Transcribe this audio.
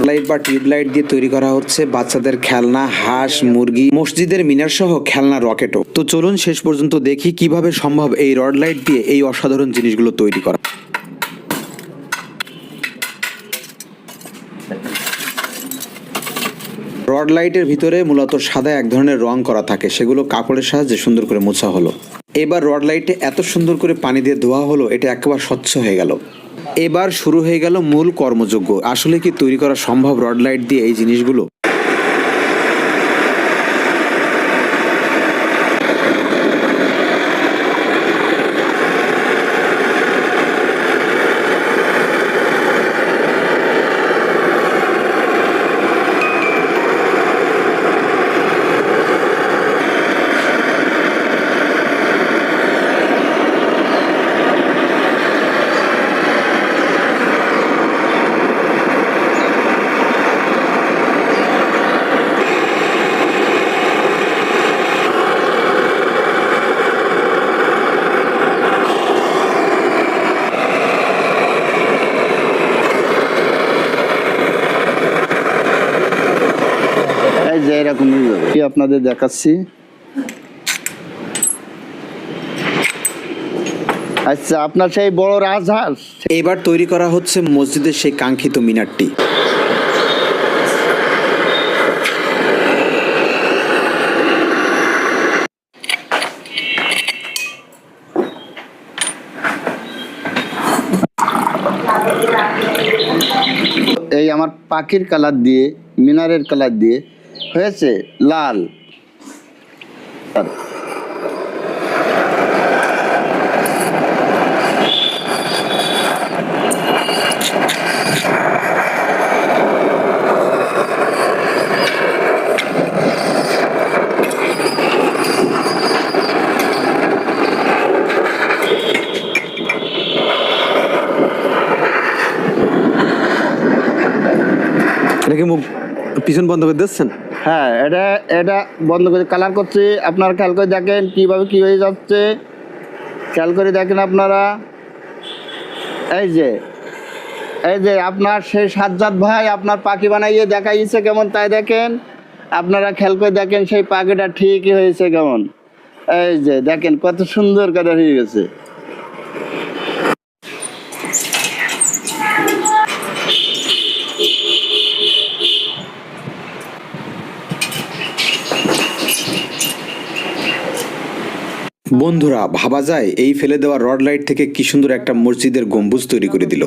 Light বা tubelight দিয়ে তৈরি করা হচ্ছে বাচ্চাদের খেলনা, হাঁস, মুরগি, মসজিদের মিনার সহ খেলনা রকেটও। তো চলুন শেষ পর্যন্ত দেখি কিভাবে সম্ভব এই রড লাইট দিয়ে এই অসাধারণ জিনিসগুলো তৈরি করা। রড লাইটের ভিতরে মূলত সাদা এক ধরনের রং করা থাকে, সেগুলো কাপড়ের সাহায্যে সুন্দর করে মোছা হলো। এবার রড লাইটে এত সুন্দর করে পানি দিয়ে ধোয়া হলো, এটা একেবারে স্বচ্ছ হয়ে গেল। এবার শুরু হয়ে গেল মূল কর্মযজ্ঞ। আসলে কি তৈরি করা সম্ভব রড লাইট দিয়ে এই জিনিসগুলো? যে এরকমই আপনাদের দেখাচ্ছি। আচ্ছা, আপনার সেই বড় রাজহাঁস এবার তৈরি করা হচ্ছে মসজিদের সেই কাঙ্ক্ষিত মিনারটি। এই আমার পাখির কালার দিয়ে, মিনারের কালার দিয়ে হয়েছে লাল। এটাকে মুখ পিছন বন্ধ করে দিচ্ছেন? হ্যাঁ, এটা বন্ধ করে কালার করছি। আপনারা খেয়াল করে দেখেন কিভাবে কি হয়ে যাচ্ছে, খেয়াল করে দেখেন আপনারা। এই যে আপনার সেই সাজ্জাদ ভাই আপনার পাখি বানাইয়ে দেখাইছে কেমন, তাই দেখেন আপনারা খেয়াল করে দেখেন সেই পাখিটা ঠিকই হয়েছে কেমন। এই যে দেখেন কত সুন্দর কালার হয়ে গেছে। বন্ধুরা, ভাবা যায় এই ফেলে দেওয়া রড লাইট থেকে কি সুন্দর একটা মসজিদের গম্বুজ তৈরি করে দিল।